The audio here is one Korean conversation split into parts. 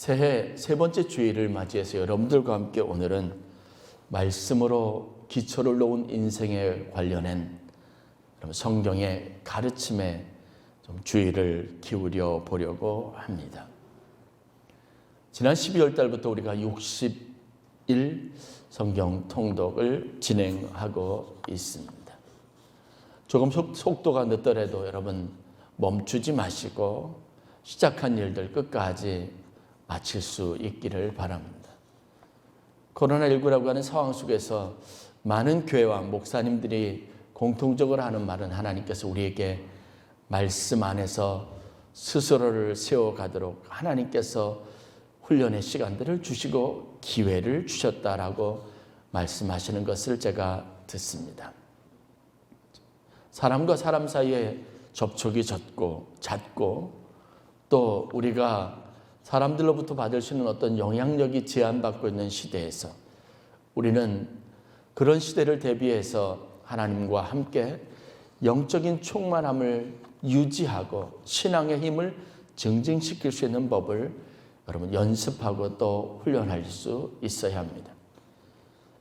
새해 세 번째 주일을 맞이해서 여러분들과 함께 오늘은 말씀으로 기초를 놓은 인생에 관련한 성경의 가르침에 좀 주의를 기울여 보려고 합니다. 지난 12월 달부터 우리가 60일 성경 통독을 진행하고 있습니다. 조금 속도가 늦더라도 여러분 멈추지 마시고 시작한 일들 끝까지 마칠 수 있기를 바랍니다. 코로나19라고 하는 상황 속에서 많은 교회와 목사님들이 공통적으로 하는 말은 하나님께서 우리에게 말씀 안에서 스스로를 세워가도록 하나님께서 훈련의 시간들을 주시고 기회를 주셨다라고 말씀하시는 것을 제가 듣습니다. 사람과 사람 사이에 접촉이 잦고 또 우리가 사람들로부터 받을 수 있는 어떤 영향력이 제한받고 있는 시대에서 우리는 그런 시대를 대비해서 하나님과 함께 영적인 충만함을 유지하고 신앙의 힘을 증진시킬 수 있는 법을 여러분 연습하고 또 훈련할 수 있어야 합니다.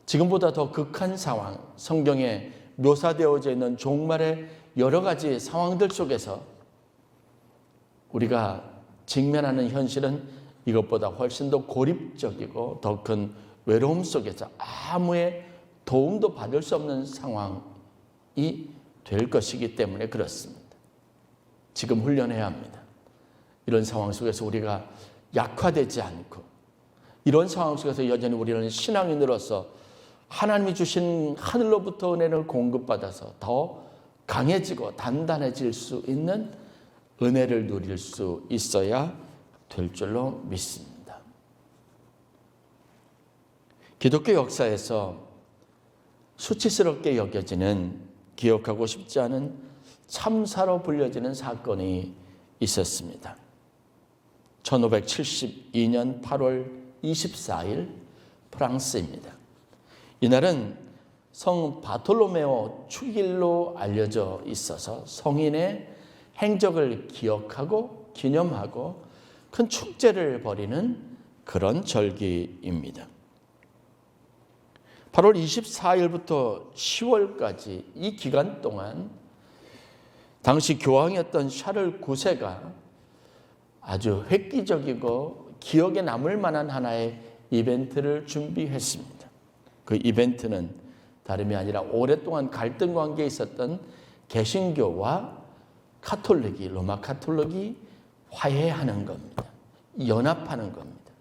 지금보다 더 극한 상황, 성경에 묘사되어져 있는 종말의 여러 가지 상황들 속에서 우리가 직면하는 현실은 이것보다 훨씬 더 고립적이고 더 큰 외로움 속에서 아무의 도움도 받을 수 없는 상황이 될 것이기 때문에 그렇습니다. 지금 훈련해야 합니다. 이런 상황 속에서 우리가 약화되지 않고 이런 상황 속에서 여전히 우리는 신앙인으로서 하나님이 주신 하늘로부터 은혜를 공급받아서 더 강해지고 단단해질 수 있는 은혜를 누릴 수 있어야 될 줄로 믿습니다. 기독교 역사에서 수치스럽게 여겨지는 기억하고 싶지 않은 참사로 불려지는 사건이 있었습니다. 1572년 8월 24일 프랑스입니다. 이날은 성 바톨로메오 축일로 알려져 있어서 성인의 행적을 기억하고 기념하고 큰 축제를 벌이는 그런 절기입니다. 8월 24일부터 10월까지 이 기간 동안 당시 교황이었던 샤를 9세가 아주 획기적이고 기억에 남을 만한 하나의 이벤트를 준비했습니다. 그 이벤트는 다름이 아니라 오랫동안 갈등 관계에 있었던 개신교와 로마 카톨릭이 화해하는 겁니다. 연합하는 겁니다.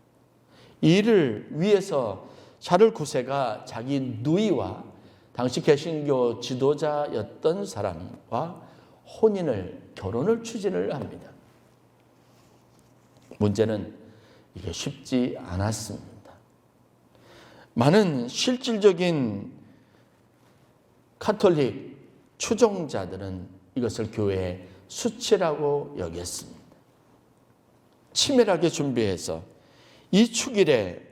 이를 위해서 샤를 9세가 자기 누이와 당시 개신교 지도자였던 사람과 결혼을 추진을 합니다. 문제는 이게 쉽지 않았습니다. 많은 실질적인 카톨릭 추종자들은 이것을 교회의 수치라고 여겼습니다. 치밀하게 준비해서 이 축일에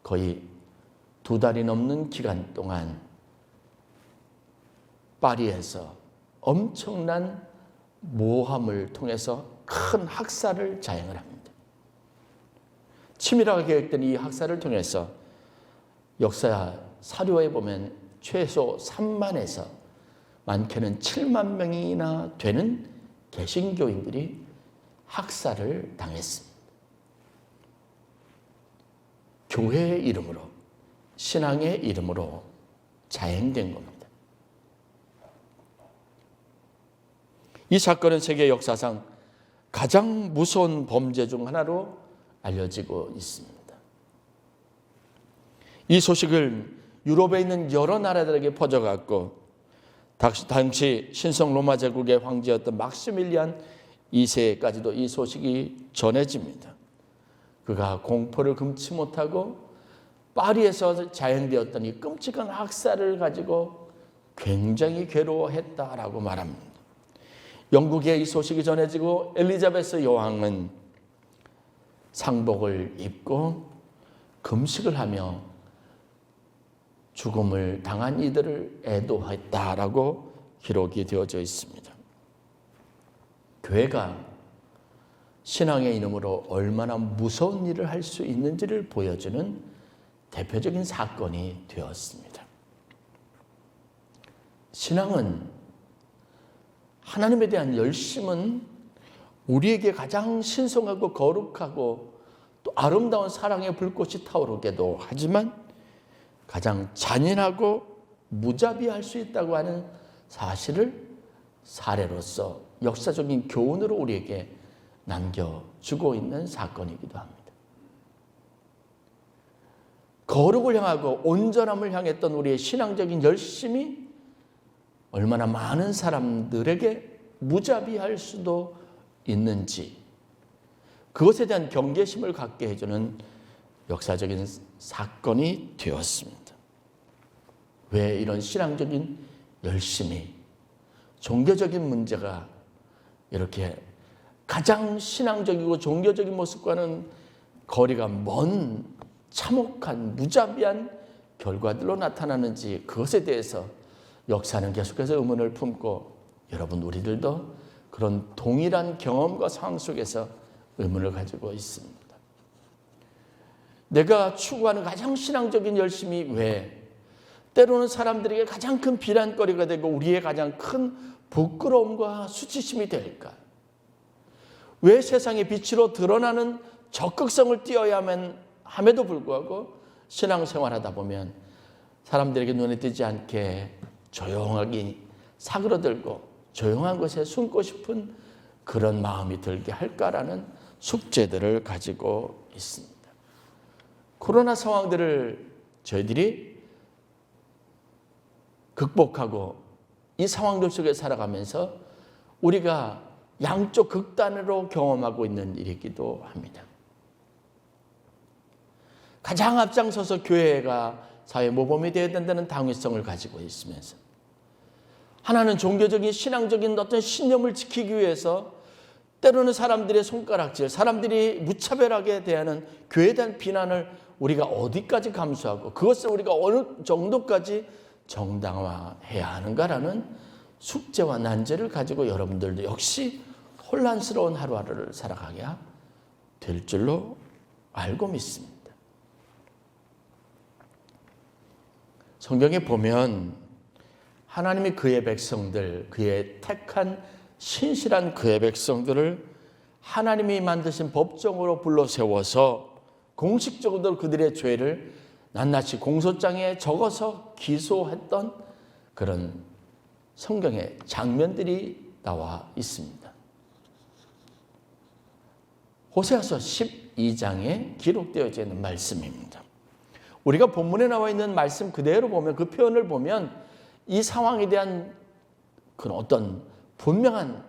거의 2달이 넘는 기간 동안 파리에서 엄청난 모함을 통해서 큰 학살을 자행을 합니다. 치밀하게 계획된 이 학살을 통해서 역사 사료에 보면 최소 3만에서 많게는 7만 명이나 되는 개신교인들이 학살을 당했습니다. 교회의 이름으로, 신앙의 이름으로 자행된 겁니다. 이 사건은 세계 역사상 가장 무서운 범죄 중 하나로 알려지고 있습니다. 이 소식을 유럽에 있는 여러 나라들에게 퍼져갔고 당시 신성 로마 제국의 황제였던 막시밀리안 2세까지도 이 소식이 전해집니다. 그가 공포를 금치 못하고 파리에서 자행되었던 이 끔찍한 학살을 가지고 굉장히 괴로워했다라고 말합니다. 영국에 이 소식이 전해지고 엘리자베스 여왕은 상복을 입고 금식을 하며 죽음을 당한 이들을 애도했다라고 기록이 되어져 있습니다. 교회가 신앙의 이름으로 얼마나 무서운 일을 할 수 있는지를 보여주는 대표적인 사건이 되었습니다. 신앙은, 하나님에 대한 열심은 우리에게 가장 신성하고 거룩하고 또 아름다운 사랑의 불꽃이 타오르게도 하지만 가장 잔인하고 무자비할 수 있다고 하는 사실을 사례로서 역사적인 교훈으로 우리에게 남겨주고 있는 사건이기도 합니다. 거룩을 향하고 온전함을 향했던 우리의 신앙적인 열심이 얼마나 많은 사람들에게 무자비할 수도 있는지, 그것에 대한 경계심을 갖게 해주는 역사적인 사건이 되었습니다. 왜 이런 신앙적인 열심이, 종교적인 문제가 이렇게 가장 신앙적이고 종교적인 모습과는 거리가 먼 참혹한 무자비한 결과들로 나타나는지, 그것에 대해서 역사는 계속해서 의문을 품고, 여러분 우리들도 그런 동일한 경험과 상황 속에서 의문을 가지고 있습니다. 내가 추구하는 가장 신앙적인 열심이 왜 때로는 사람들에게 가장 큰 비난거리가 되고 우리의 가장 큰 부끄러움과 수치심이 될까? 왜 세상의 빛으로 드러나는 적극성을 띄어야만 함에도 불구하고 신앙생활하다 보면 사람들에게 눈에 띄지 않게 조용하게 사그러들고 조용한 곳에 숨고 싶은 그런 마음이 들게 할까라는 숙제들을 가지고 있습니다. 코로나 상황들을 저희들이 극복하고 이 상황들 속에 살아가면서 우리가 양쪽 극단으로 경험하고 있는 일이기도 합니다. 가장 앞장서서 교회가 사회 모범이 되어야 된다는 당위성을 가지고 있으면서, 하나는 종교적인 신앙적인 어떤 신념을 지키기 위해서 때로는 사람들의 손가락질, 사람들이 무차별하게 대하는 교회에 대한 비난을 우리가 어디까지 감수하고 그것을 우리가 어느 정도까지 정당화해야 하는가라는 숙제와 난제를 가지고 여러분들도 역시 혼란스러운 하루하루를 살아가게 될 줄로 알고 믿습니다. 성경에 보면 하나님이 그의 백성들, 그의 택한 신실한 그의 백성들을 하나님이 만드신 법정으로 불러 세워서 공식적으로 그들의 죄를 낱낱이 공소장에 적어서 기소했던 그런 성경의 장면들이 나와 있습니다. 호세아서 12장에 기록되어져 있는 말씀입니다. 우리가 본문에 나와 있는 말씀 그대로 보면, 그 표현을 보면 이 상황에 대한 그런 어떤 분명한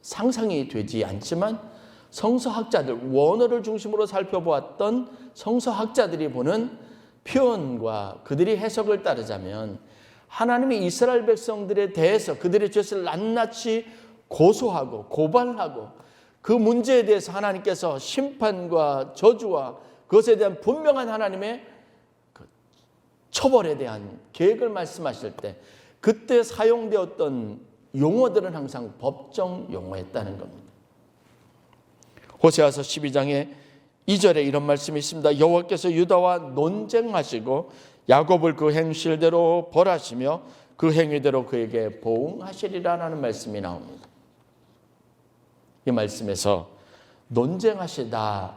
상상이 되지 않지만 성서학자들, 원어를 중심으로 살펴보았던 성서학자들이 보는 표현과 그들이 해석을 따르자면 하나님이 이스라엘 백성들에 대해서 그들의 죄를 낱낱이 고소하고 고발하고 그 문제에 대해서 하나님께서 심판과 저주와 그것에 대한 분명한 하나님의 그 처벌에 대한 계획을 말씀하실 때 그때 사용되었던 용어들은 항상 법정 용어였다는 겁니다. 호세아서 12장에 2절에 이런 말씀이 있습니다. 여호와께서 유다와 논쟁하시고 야곱을 그 행실대로 벌하시며 그 행위대로 그에게 보응하시리라는 말씀이 나옵니다. 이 말씀에서 논쟁하시다,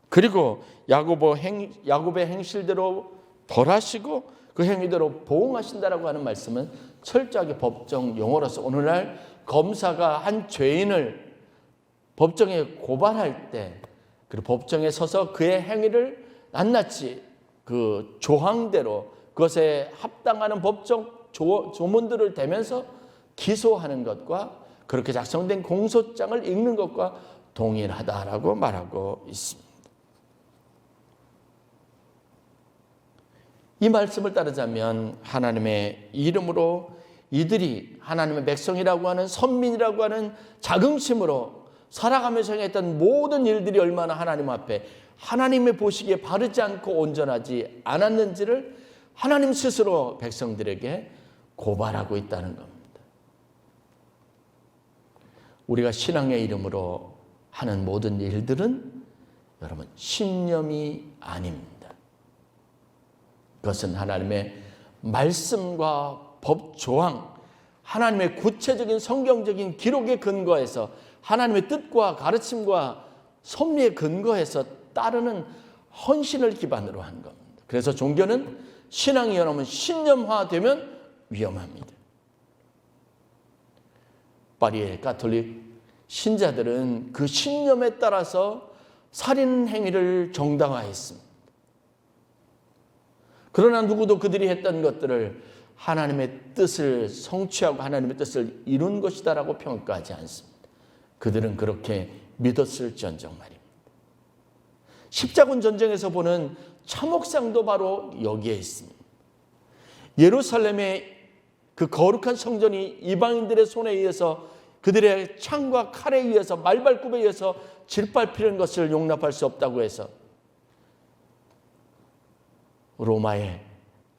그리고 야곱의 행실대로 벌하시고 그 행위대로 보응하신다라고 하는 말씀은 철저하게 법정 용어로서 오늘날 검사가 한 죄인을 법정에 고발할 때 그리고 법정에 서서 그의 행위를 낱낱이 그 조항대로 그것에 합당하는 법정 조문들을 대면서 기소하는 것과 그렇게 작성된 공소장을 읽는 것과 동일하다라고 말하고 있습니다. 이 말씀을 따르자면 하나님의 이름으로 이들이 하나님의 백성이라고 하는 선민이라고 하는 자긍심으로 살아가면서 행했던 모든 일들이 얼마나 하나님 앞에 하나님의 보시기에 바르지 않고 온전하지 않았는지를 하나님 스스로 백성들에게 고발하고 있다는 겁니다. 우리가 신앙의 이름으로 하는 모든 일들은 여러분 신념이 아닙니다. 그것은 하나님의 말씀과 법 조항, 하나님의 구체적인 성경적인 기록에 근거해서 하나님의 뜻과 가르침과 섭리에 근거해서 따르는 헌신을 기반으로 한 겁니다. 그래서 종교는 신앙이 여러분 신념화되면 위험합니다. 파리의 가톨릭 신자들은 그 신념에 따라서 살인 행위를 정당화했습니다. 그러나 누구도 그들이 했던 것들을 하나님의 뜻을 성취하고 하나님의 뜻을 이룬 것이다라고 평가하지 않습니다. 그들은 그렇게 믿었을지언정 말입니다. 십자군 전쟁에서 보는 참혹상도 바로 여기에 있습니다. 예루살렘의 그 거룩한 성전이 이방인들의 손에 의해서 그들의 창과 칼에 의해서 말발굽에 의해서 짓밟히는 것을 용납할 수 없다고 해서 로마의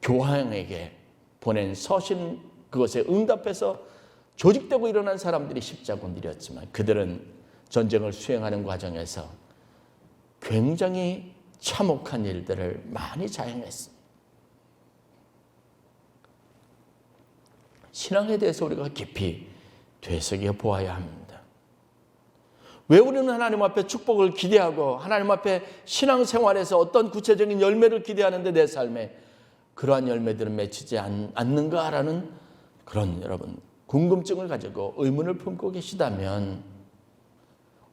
교황에게 보낸 서신 그것에 응답해서 조직되고 일어난 사람들이 십자군들이었지만 그들은 전쟁을 수행하는 과정에서 굉장히 참혹한 일들을 많이 자행했습니다. 신앙에 대해서 우리가 깊이 되새겨 보아야 합니다. 왜 우리는 하나님 앞에 축복을 기대하고 하나님 앞에 신앙생활에서 어떤 구체적인 열매를 기대하는데 내 삶에 그러한 열매들은 맺히지 않는가라는 그런 여러분 궁금증을 가지고 의문을 품고 계시다면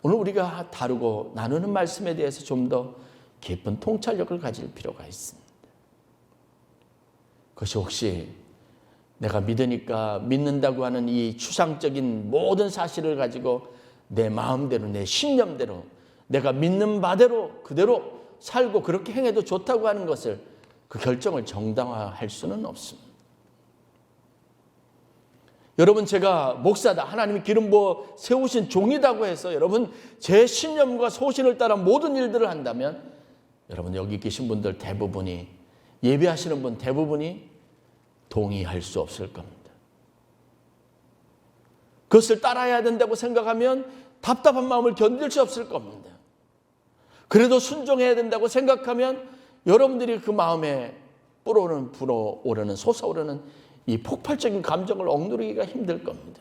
오늘 우리가 다루고 나누는 말씀에 대해서 좀 더 깊은 통찰력을 가질 필요가 있습니다. 그것이 혹시 내가 믿으니까 믿는다고 하는 이 추상적인 모든 사실을 가지고 내 마음대로 내 신념대로 내가 믿는 바대로 그대로 살고 그렇게 행해도 좋다고 하는 것을 그 결정을 정당화할 수는 없습니다. 여러분 제가 목사다 하나님이 기름 부어 세우신 종이라고 해서 여러분 제 신념과 소신을 따라 모든 일들을 한다면 여러분 여기 계신 분들 대부분이 예배하시는 분 대부분이 동의할 수 없을 겁니다. 그것을 따라야 된다고 생각하면 답답한 마음을 견딜 수 없을 겁니다. 그래도 순종해야 된다고 생각하면 여러분들이 그 마음에 불어오르는 솟아오르는 이 폭발적인 감정을 억누르기가 힘들 겁니다.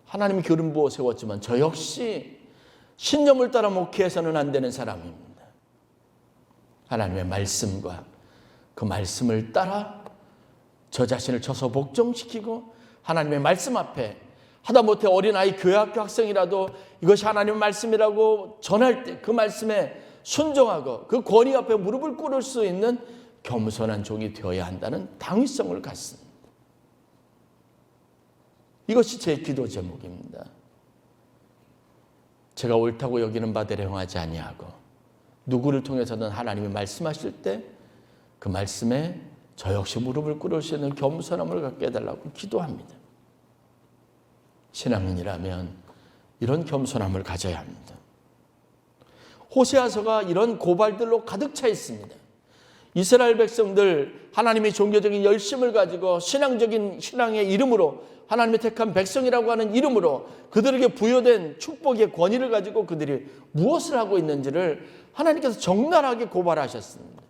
하나님이 기름 부어 세웠지만 저 역시 신념을 따라 목회해서는 안 되는 사람입니다. 하나님의 말씀과 그 말씀을 따라 저 자신을 쳐서 복종시키고 하나님의 말씀 앞에 하다못해 어린아이 교회학교 학생이라도 이것이 하나님의 말씀이라고 전할 때 그 말씀에 순종하고 그 권위 앞에 무릎을 꿇을 수 있는 겸손한 종이 되어야 한다는 당위성을 갖습니다. 이것이 제 기도 제목입니다. 제가 옳다고 여기는 바대로 행하지 아니하고 누구를 통해서든 하나님이 말씀하실 때 그 말씀에 저 역시 무릎을 꿇을 수 있는 겸손함을 갖게 해달라고 기도합니다. 신앙인이라면 이런 겸손함을 가져야 합니다. 호세아서가 이런 고발들로 가득 차 있습니다. 이스라엘 백성들 하나님의 종교적인 열심을 가지고 신앙적인 신앙의 이름으로 하나님의 택한 백성이라고 하는 이름으로 그들에게 부여된 축복의 권위를 가지고 그들이 무엇을 하고 있는지를 하나님께서 적나라하게 고발하셨습니다.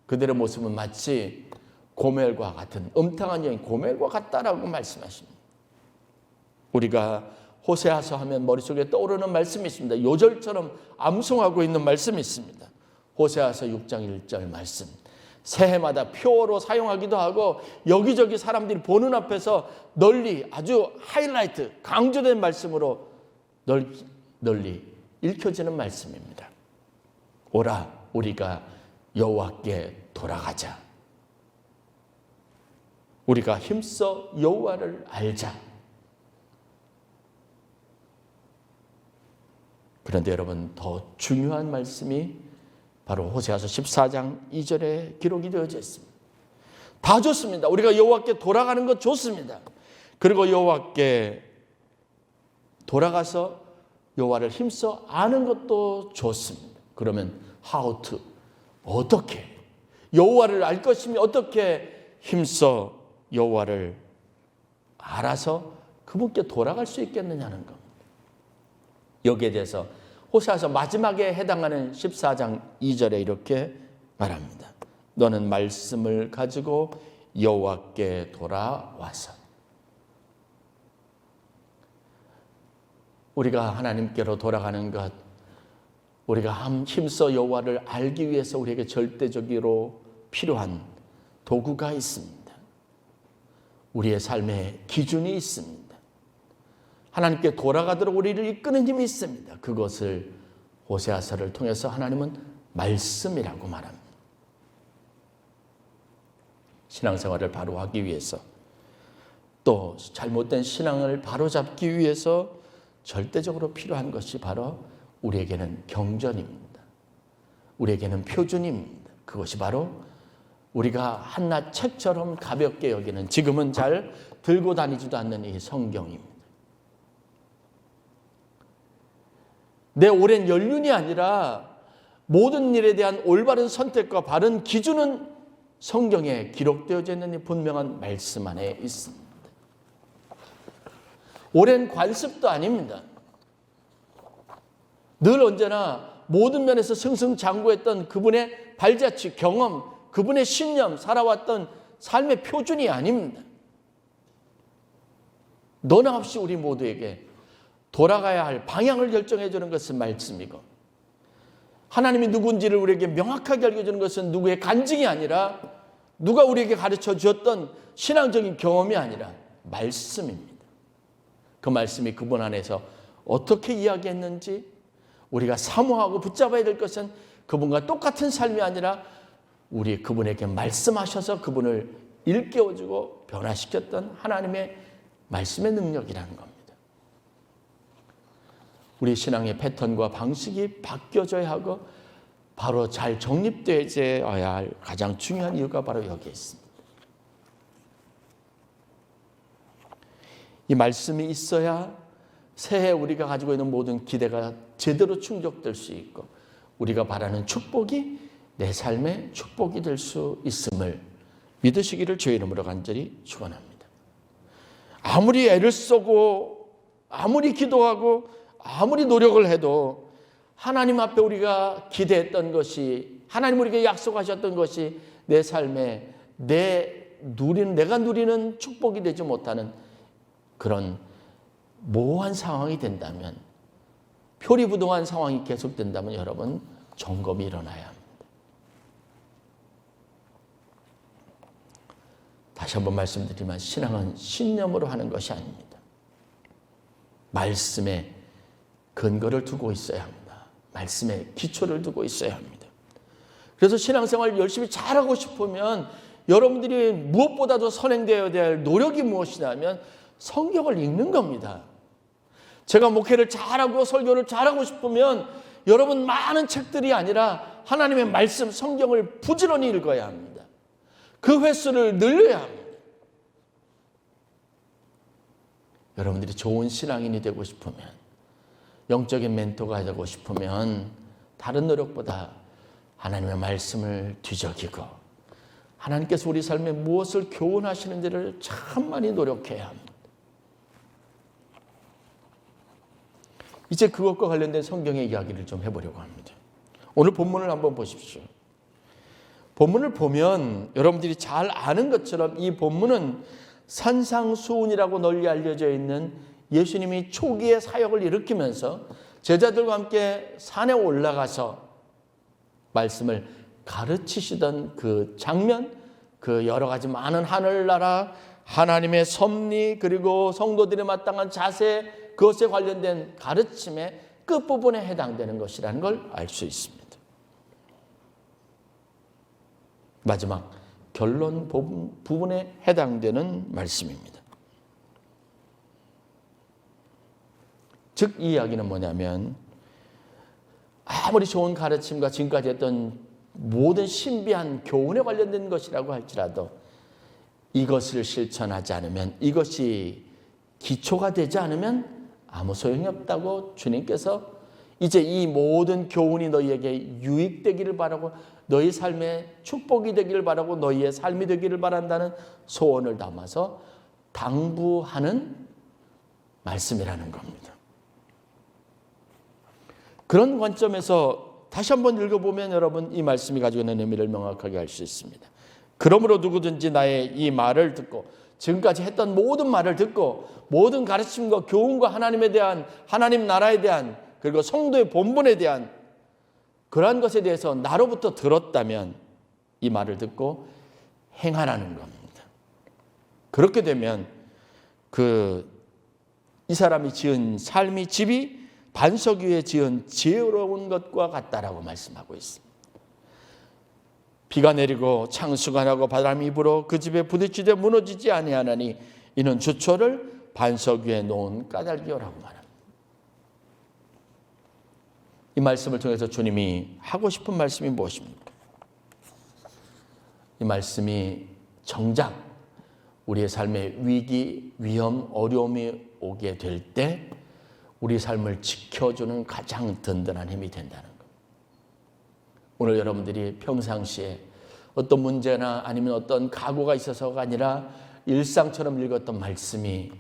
그들의 모습은 마치 고멜과 같은 음탕한 여인 고멜과 같다라고 말씀하십니다. 우리가 호세아서 하면 머릿속에 떠오르는 말씀이 있습니다. 요절처럼 암송하고 있는 말씀이 있습니다. 호세아서 6장 1절 말씀. 새해마다 표어로 사용하기도 하고 여기저기 사람들이 보는 앞에서 널리 아주 하이라이트 강조된 말씀으로 널리 읽혀지는 말씀입니다. 오라 우리가 여호와께 돌아가자. 우리가 힘써 여호와를 알자. 그런데 여러분 더 중요한 말씀이 바로 호세아서 14장 2절에 기록이 되어져 있습니다. 다 좋습니다. 우리가 여호와께 돌아가는 것 좋습니다. 그리고 여호와께 돌아가서 여호와를 힘써 아는 것도 좋습니다. 그러면 how to 어떻게 여호와를 알 것이며 어떻게 힘써 여호와를 알아서 그분께 돌아갈 수 있겠느냐는 겁니다. 여기에 대해서 호세아서 마지막에 해당하는 14장 2절에 이렇게 말합니다. 너는 말씀을 가지고 여호와께 돌아와서. 우리가 하나님께로 돌아가는 것, 우리가 힘써 여호와를 알기 위해서 우리에게 절대적으로 필요한 도구가 있습니다. 우리의 삶의 기준이 있습니다. 하나님께 돌아가도록 우리를 이끄는 힘이 있습니다. 그것을 호세아서를 통해서 하나님은 말씀이라고 말합니다. 신앙생활을 바로 하기 위해서, 또 잘못된 신앙을 바로잡기 위해서 절대적으로 필요한 것이 바로 우리에게는 경전입니다. 우리에게는 표준입니다. 그것이 바로 우리가 한낱 책처럼 가볍게 여기는, 지금은 잘 들고 다니지도 않는 이 성경입니다. 내 오랜 연륜이 아니라 모든 일에 대한 올바른 선택과 바른 기준은 성경에 기록되어져 있는 이 분명한 말씀 안에 있습니다. 오랜 관습도 아닙니다. 늘 언제나 모든 면에서 승승장구했던 그분의 발자취, 경험, 그분의 신념, 살아왔던 삶의 표준이 아닙니다. 너나 없이 우리 모두에게 돌아가야 할 방향을 결정해 주는 것은 말씀이고, 하나님이 누군지를 우리에게 명확하게 알려주는 것은 누구의 간증이 아니라, 누가 우리에게 가르쳐 주었던 신앙적인 경험이 아니라 말씀입니다. 그 말씀이 그분 안에서 어떻게 이야기했는지, 우리가 사모하고 붙잡아야 될 것은 그분과 똑같은 삶이 아니라 우리 그분에게 말씀하셔서 그분을 일깨워주고 변화시켰던 하나님의 말씀의 능력이라는 겁니다. 우리 신앙의 패턴과 방식이 바뀌어져야 하고 바로 잘 정립되어야 할 가장 중요한 이유가 바로 여기에 있습니다. 이 말씀이 있어야 새해 우리가 가지고 있는 모든 기대가 제대로 충족될 수 있고, 우리가 바라는 축복이 내 삶의 축복이 될 수 있음을 믿으시기를 주의 이름으로 간절히 축원합니다. 아무리 애를 쓰고 아무리 기도하고 아무리 노력을 해도 하나님 앞에 우리가 기대했던 것이, 하나님 우리에게 약속하셨던 것이 내 삶에 내가 누리는 축복이 되지 못하는 그런 모호한 상황이 된다면, 표리부동한 상황이 계속된다면 여러분, 점검이 일어나야 합니다. 다시 한번 말씀드리지만 신앙은 신념으로 하는 것이 아닙니다. 말씀에 근거를 두고 있어야 합니다. 말씀에 기초를 두고 있어야 합니다. 그래서 신앙생활 열심히 잘하고 싶으면 여러분들이 무엇보다도 선행되어야 될 노력이 무엇이냐면 성경을 읽는 겁니다. 제가 목회를 잘하고 설교를 잘하고 싶으면 여러분 많은 책들이 아니라 하나님의 말씀, 성경을 부지런히 읽어야 합니다. 그 횟수를 늘려야 합니다. 여러분들이 좋은 신앙인이 되고 싶으면, 영적인 멘토가 되고 싶으면 다른 노력보다 하나님의 말씀을 뒤적이고 하나님께서 우리 삶에 무엇을 교훈하시는지를 참 많이 노력해야 합니다. 이제 그것과 관련된 성경의 이야기를 좀 해보려고 합니다. 오늘 본문을 한번 보십시오. 본문을 보면 여러분들이 잘 아는 것처럼 이 본문은 산상수훈이라고 널리 알려져 있는 예수님이 초기의 사역을 일으키면서 제자들과 함께 산에 올라가서 말씀을 가르치시던 그 장면, 그 여러 가지 많은 하늘나라, 하나님의 섭리, 그리고 성도들의 마땅한 자세, 그것에 관련된 가르침의 끝부분에 해당되는 것이라는 걸 알 수 있습니다. 마지막 결론 부분에 해당되는 말씀입니다. 즉 이 이야기는 뭐냐면, 아무리 좋은 가르침과 지금까지 했던 모든 신비한 교훈에 관련된 것이라고 할지라도 이것을 실천하지 않으면, 이것이 기초가 되지 않으면 아무 소용이 없다고 주님께서 이제 이 모든 교훈이 너희에게 유익되기를 바라고, 너희 삶에 축복이 되기를 바라고, 너희의 삶이 되기를 바란다는 소원을 담아서 당부하는 말씀이라는 겁니다. 그런 관점에서 다시 한번 읽어보면 여러분 이 말씀이 가지고 있는 의미를 명확하게 알 수 있습니다. 그러므로 누구든지 나의 이 말을 듣고 지금까지 했던 모든 말을 듣고 모든 가르침과 교훈과 하나님에 대한 하나님 나라에 대한 그리고 성도의 본분에 대한 그러한 것에 대해서 나로부터 들었다면 이 말을 듣고 행하라는 겁니다. 그렇게 되면 이 사람이 지은 삶이 집이 반석 위에 지은 지혜로운 것과 같다라고 말씀하고 있습니다. 비가 내리고 창수가 나고 바람이 불어 그 집에 부딪히되 무너지지 아니하나니 이는 주초를 반석 위에 놓은 까닭이요라고 말합니다. 이 말씀을 통해서 주님이 하고 싶은 말씀이 무엇입니까? 이 말씀이 정작 우리의 삶에 위기, 위험, 어려움이 오게 될 때 우리 삶을 지켜주는 가장 든든한 힘이 된다는 것. 오늘 여러분들이 평상시에 어떤 문제나 아니면 어떤 각오가 있어서가 아니라 일상처럼 읽었던 말씀이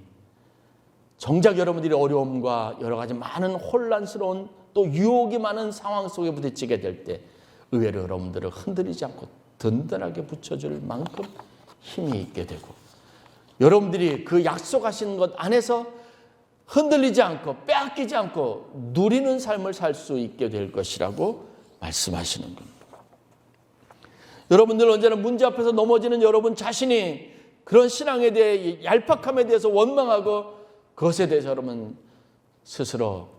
정작 여러분들이 어려움과 여러 가지 많은 혼란스러운 또 유혹이 많은 상황 속에 부딪히게 될 때 의외로 여러분들을 흔들리지 않고 든든하게 붙여줄 만큼 힘이 있게 되고 여러분들이 그 약속하신 것 안에서 흔들리지 않고 빼앗기지 않고 누리는 삶을 살 수 있게 될 것이라고 말씀하시는 겁니다. 여러분들 언제나 문제 앞에서 넘어지는 여러분 자신이 그런 신앙에 대해 얄팍함에 대해서 원망하고 그것에 대해서 여러분 스스로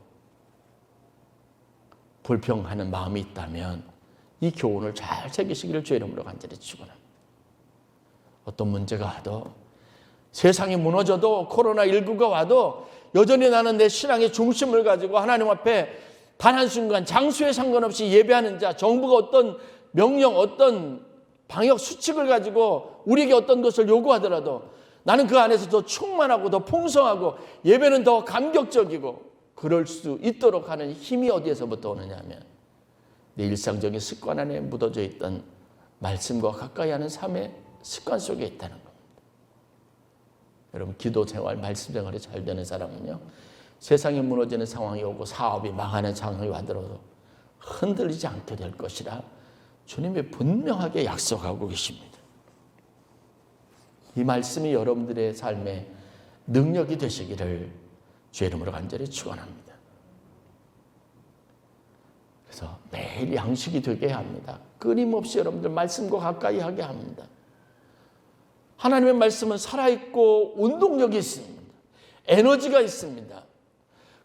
불평하는 마음이 있다면 이 교훈을 잘 새기시기를 주의 이름으로 간절히 축원합니다. 어떤 문제가 와도 세상이 무너져도 코로나19가 와도 여전히 나는 내 신앙의 중심을 가지고 하나님 앞에 단 한순간 장소에 상관없이 예배하는 자, 정부가 어떤 명령, 어떤 방역 수칙을 가지고 우리에게 어떤 것을 요구하더라도 나는 그 안에서 더 충만하고 더 풍성하고 예배는 더 감격적이고 그럴 수 있도록 하는 힘이 어디에서부터 오느냐 하면 내 일상적인 습관 안에 묻어져 있던 말씀과 가까이 하는 삶의 습관 속에 있다는 겁니다. 여러분 기도 생활, 말씀 생활이 잘 되는 사람은요. 세상이 무너지는 상황이 오고 사업이 망하는 상황이 와더라도 흔들리지 않게 될 것이라 주님이 분명하게 약속하고 계십니다. 이 말씀이 여러분들의 삶에 능력이 되시기를 주의 이름으로 간절히 축원합니다. 그래서 매일 양식이 되게 합니다. 끊임없이 여러분들 말씀과 가까이 하게 합니다. 하나님의 말씀은 살아있고 운동력이 있습니다. 에너지가 있습니다.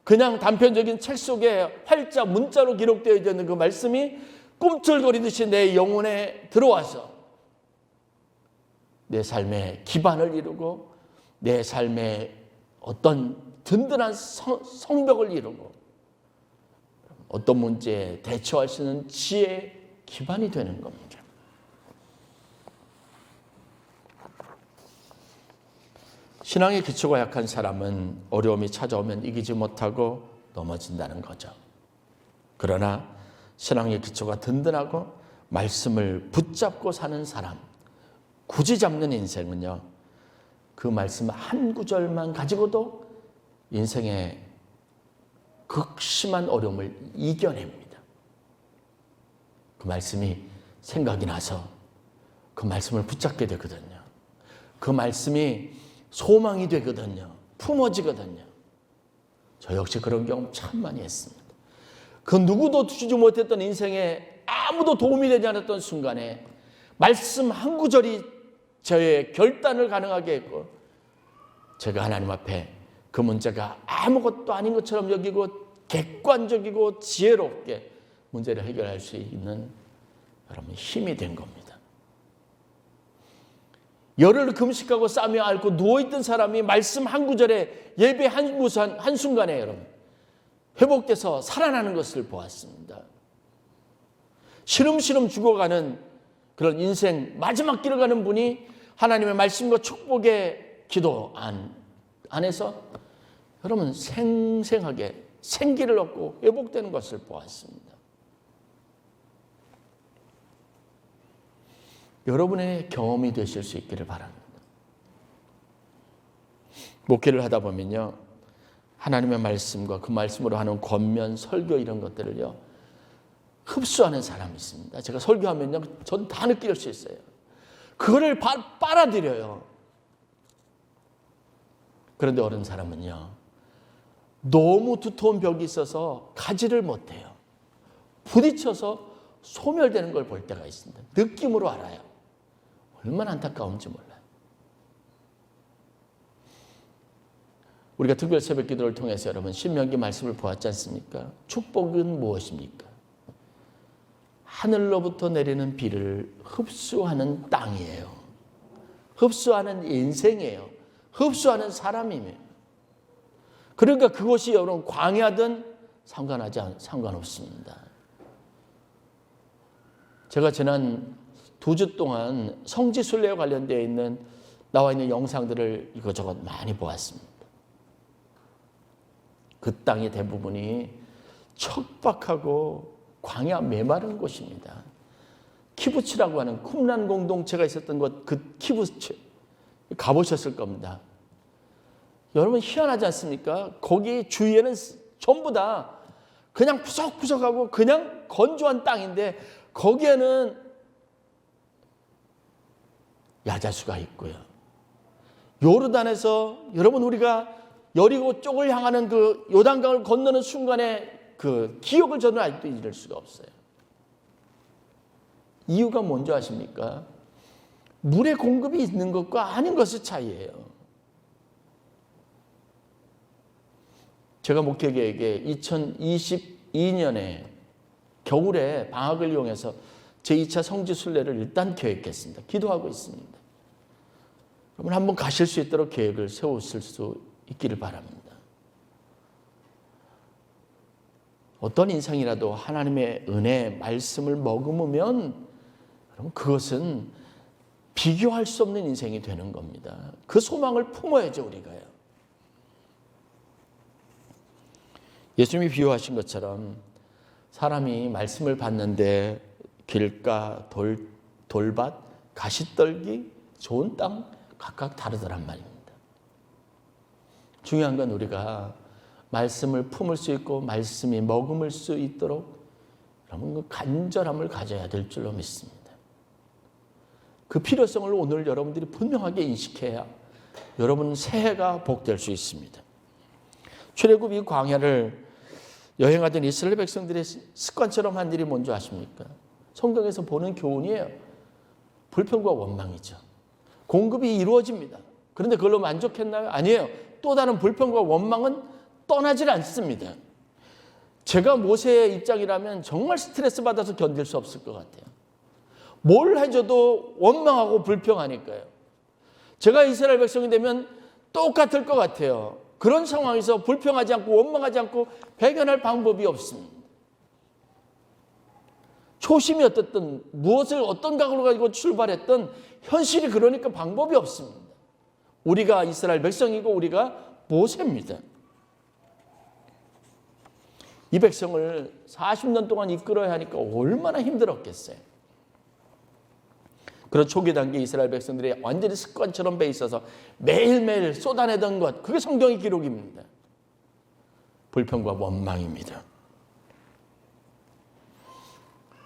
그냥 단편적인 책 속에 활자, 문자로 기록되어 있는 그 말씀이 꿈틀거리듯이 내 영혼에 들어와서 내 삶의 기반을 이루고 내 삶의 어떤 든든한 성벽을 이루고 어떤 문제에 대처할 수 있는 지혜의 기반이 되는 겁니다. 신앙의 기초가 약한 사람은 어려움이 찾아오면 이기지 못하고 넘어진다는 거죠. 그러나 신앙의 기초가 든든하고 말씀을 붙잡고 사는 사람, 굳이 잡는 인생은요. 그 말씀 한 구절만 가지고도 인생의 극심한 어려움을 이겨냅니다. 그 말씀이 생각이 나서 그 말씀을 붙잡게 되거든요. 그 말씀이 소망이 되거든요. 품어지거든요. 저 역시 그런 경험 참 많이 했습니다. 그 누구도 주지 못했던 인생에 아무도 도움이 되지 않았던 순간에 말씀 한 구절이 저의 결단을 가능하게 했고 제가 하나님 앞에 그 문제가 아무것도 아닌 것처럼 여기고 객관적이고 지혜롭게 문제를 해결할 수 있는 여러분 힘이 된 겁니다. 열흘 금식하고 싸며 앓고 누워있던 사람이 말씀 한 구절에 예배 한 순간에 여러분 회복돼서 살아나는 것을 보았습니다. 시름시름 죽어가는 그런 인생 마지막 길을 가는 분이 하나님의 말씀과 축복의 기도 안에서 여러분 생생하게 생기를 얻고 회복되는 것을 보았습니다. 여러분의 경험이 되실 수 있기를 바랍니다. 목회를 하다 보면요, 하나님의 말씀과 그 말씀으로 하는 권면, 설교 이런 것들을요 흡수하는 사람이 있습니다. 제가 설교하면요, 전 다 느낄 수 있어요. 그거를 빨아들여요. 그런데 어떤 사람은요, 너무 두터운 벽이 있어서 가지를 못해요. 부딪혀서 소멸되는 걸 볼 때가 있습니다. 느낌으로 알아요. 얼마나 안타까운지 몰라요. 우리가 특별 새벽 기도를 통해서 여러분 신명기 말씀을 보았지 않습니까? 축복은 무엇입니까? 하늘로부터 내리는 비를 흡수하는 땅이에요. 흡수하는 인생이에요. 흡수하는 사람이에요. 그러니까 그것이 여러분 광야든 상관없습니다. 제가 지난 2주 동안 성지순례와 관련되어 있는 나와 있는 영상들을 이것저것 많이 보았습니다. 그 땅의 대부분이 척박하고 광야 메마른 곳입니다. 키부츠라고 하는 쿰란 공동체가 있었던 곳, 그 키부츠 가보셨을 겁니다. 여러분 희한하지 않습니까? 거기 주위에는 전부 다 그냥 푸석푸석하고 그냥 건조한 땅인데 거기에는 야자수가 있고요. 요르단에서 여러분 우리가 여리고 쪽을 향하는 그 요단강을 건너는 순간에 그 기억을 저는 아직도 잊을 수가 없어요. 이유가 뭔지 아십니까? 물의 공급이 있는 것과 아닌 것의 차이예요. 제가 목회계에게 2022년에 겨울에 방학을 이용해서 제2차 성지순례를 일단 계획했습니다. 기도하고 있습니다. 여러분 한번 가실 수 있도록 계획을 세우실 수 있기를 바랍니다. 어떤 인생이라도 하나님의 은혜, 말씀을 머금으면 여러분 그것은 비교할 수 없는 인생이 되는 겁니다. 그 소망을 품어야죠, 우리가요. 예수님이 비유하신 것처럼 사람이 말씀을 받는데 길가, 돌밭, 가시떨기, 좋은 땅 각각 다르더란 말입니다. 중요한 건 우리가 말씀을 품을 수 있고 말씀이 머금을 수 있도록 여러분 그 간절함을 가져야 될 줄로 믿습니다. 그 필요성을 오늘 여러분들이 분명하게 인식해야 여러분 새해가 복될 수 있습니다. 출애굽이 광야를 여행하던 이스라엘 백성들의 습관처럼 한 일이 뭔지 아십니까? 성경에서 보는 교훈이에요. 불평과 원망이죠. 공급이 이루어집니다. 그런데 그걸로 만족했나요? 아니에요. 또 다른 불평과 원망은 떠나질 않습니다. 제가 모세의 입장이라면 정말 스트레스 받아서 견딜 수 없을 것 같아요. 뭘 해줘도 원망하고 불평하니까요. 제가 이스라엘 백성이 되면 똑같을 것 같아요. 그런 상황에서 불평하지 않고 원망하지 않고 배견할 방법이 없습니다. 초심이 어떻든 무엇을 어떤 각오를 가지고 출발했든 현실이 그러니까 방법이 없습니다. 우리가 이스라엘 백성이고 우리가 모세입니다. 이 백성을 40년 동안 이끌어야 하니까 얼마나 힘들었겠어요. 그런 초기 단계 이스라엘 백성들이 완전히 습관처럼 배 있어서 매일매일 쏟아내던 것, 그게 성경의 기록입니다. 불평과 원망입니다.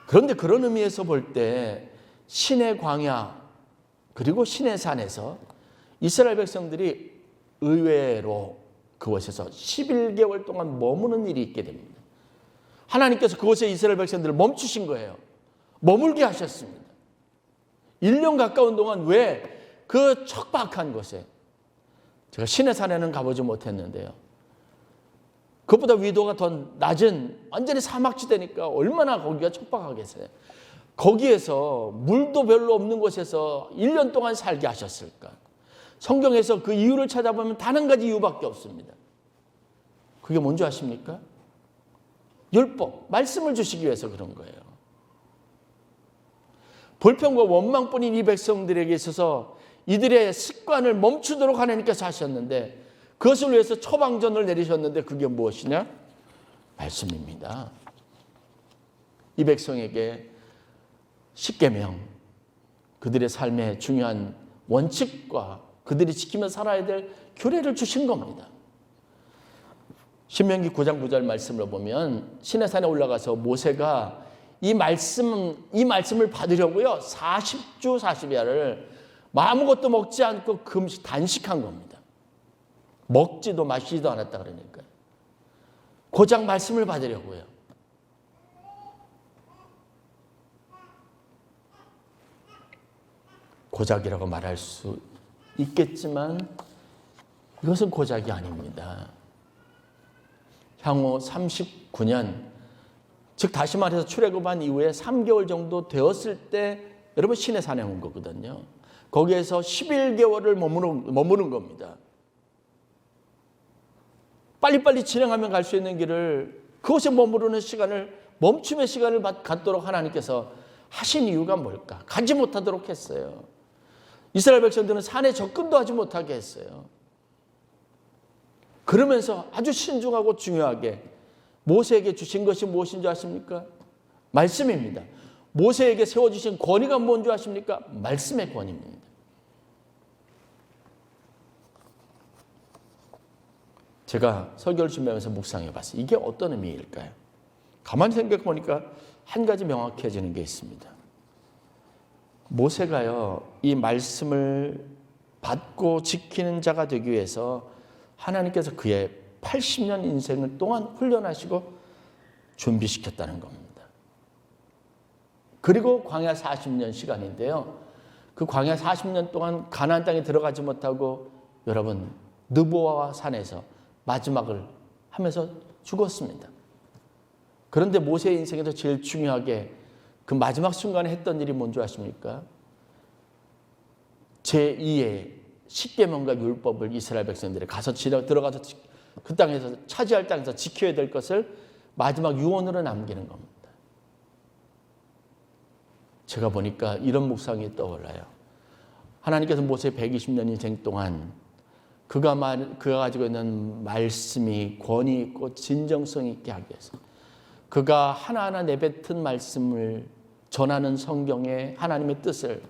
그런데 그런 의미에서 볼 때 신의 광야 그리고 신의 산에서 이스라엘 백성들이 의외로 그곳에서 11개월 동안 머무는 일이 있게 됩니다. 하나님께서 그곳에 이스라엘 백성들을 멈추신 거예요. 머물게 하셨습니다. 1년 가까운 동안 왜 그 척박한 곳에, 제가 신의 산에는 가보지 못했는데요. 그것보다 위도가 더 낮은 완전히 사막지대니까 얼마나 거기가 척박하겠어요. 거기에서 물도 별로 없는 곳에서 1년 동안 살게 하셨을까? 성경에서 그 이유를 찾아보면 단 한 가지 이유밖에 없습니다. 그게 뭔지 아십니까? 율법, 말씀을 주시기 위해서 그런 거예요. 불평과 원망뿐인 이 백성들에게 있어서 이들의 습관을 멈추도록 하나님께서 하셨는데 그것을 위해서 처방전을 내리셨는데 그게 무엇이냐? 말씀입니다. 이 백성에게 십계명, 그들의 삶의 중요한 원칙과 그들이 지키며 살아야 될 규례를 주신 겁니다. 신명기 9장 9절 말씀을 보면 시내산에 올라가서 모세가 이 말씀을 받으려고요 40주 40야를 아무것도 먹지 않고 금식 단식한 겁니다. 먹지도 마시지도 않았다 그러니까요. 고작 말씀을 받으려고요. 고작이라고 말할 수 있겠지만 이것은 고작이 아닙니다. 향후 39년, 즉 다시 말해서 출애굽한 이후에 3개월 정도 되었을 때 여러분 시내산에 온 거거든요. 거기에서 11개월을 머무는 겁니다. 빨리빨리 진행하면 갈 수 있는 길을 그곳에 머무르는 시간을 멈춤의 시간을 갖도록 하나님께서 하신 이유가 뭘까? 가지 못하도록 했어요. 이스라엘 백성들은 산에 접근도 하지 못하게 했어요. 그러면서 아주 신중하고 중요하게 모세에게 주신 것이 무엇인 줄 아십니까? 말씀입니다. 모세에게 세워주신 권위가 뭔 줄 아십니까? 말씀의 권위입니다. 제가 설교를 준비하면서 묵상해 봤어요. 이게 어떤 의미일까요? 가만히 생각해 보니까 한 가지 명확해지는 게 있습니다. 모세가요, 이 말씀을 받고 지키는 자가 되기 위해서 하나님께서 그의 80년 인생을 동안 훈련하시고 준비시켰다는 겁니다. 그리고 광야 40년 시간인데요. 그 광야 40년 동안 가나안 땅에 들어가지 못하고 여러분 느보아 산에서 마지막을 하면서 죽었습니다. 그런데 모세의 인생에서 제일 중요하게 그 마지막 순간에 했던 일이 뭔지 아십니까? 제2의 십계명과 율법을 이스라엘 백성들이 들어가서 그 땅에서 차지할 땅에서 지켜야 될 것을 마지막 유언으로 남기는 겁니다. 제가 보니까 이런 묵상이 떠올라요. 하나님께서 모세 120년 인생 동안 그가 가지고 있는 말씀이 권위 있고 진정성 있게 하기 위해서 그가 하나하나 내뱉은 말씀을 전하는 성경의 하나님의 뜻을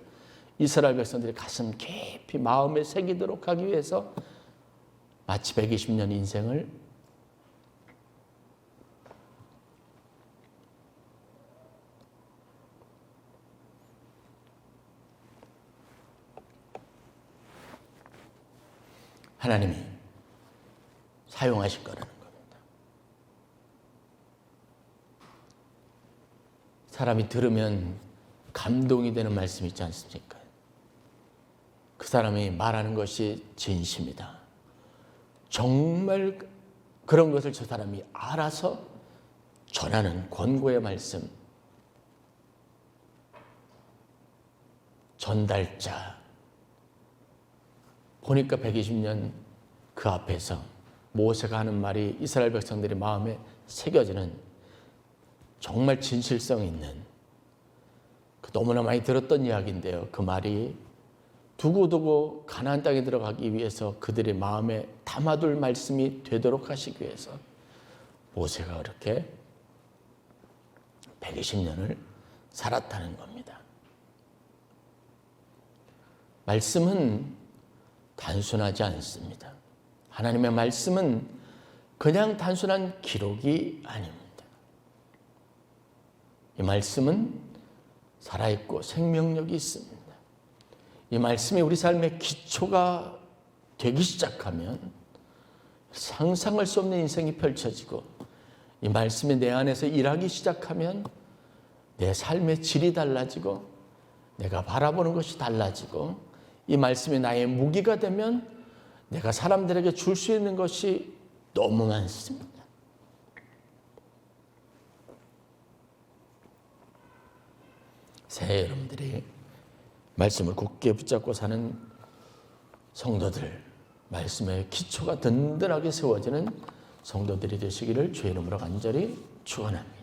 이스라엘 백성들이 가슴 깊이 마음에 새기도록 하기 위해서 마치 120년 인생을 하나님이 사용하실 거라는 겁니다. 사람이 들으면 감동이 되는 말씀 있지 않습니까? 그 사람이 말하는 것이 진심이다. 정말 그런 것을 저 사람이 알아서 전하는 권고의 말씀. 전달자. 보니까 120년 그 앞에서 모세가 하는 말이 이스라엘 백성들의 마음에 새겨지는 정말 진실성 있는 너무나 많이 들었던 이야기인데요. 그 말이 두고두고 가나안 땅에 들어가기 위해서 그들의 마음에 담아둘 말씀이 되도록 하시기 위해서 모세가 그렇게 120년을 살았다는 겁니다. 말씀은 단순하지 않습니다. 하나님의 말씀은 그냥 단순한 기록이 아닙니다. 이 말씀은 살아있고 생명력이 있습니다. 이 말씀이 우리 삶의 기초가 되기 시작하면 상상할 수 없는 인생이 펼쳐지고 이 말씀이 내 안에서 일하기 시작하면 내 삶의 질이 달라지고 내가 바라보는 것이 달라지고 이 말씀이 나의 무기가 되면 내가 사람들에게 줄 수 있는 것이 너무 많습니다. 새해 여러분들이 말씀을 굳게 붙잡고 사는 성도들, 말씀의 기초가 든든하게 세워지는 성도들이 되시기를 주의 이름으로 간절히 축원합니다.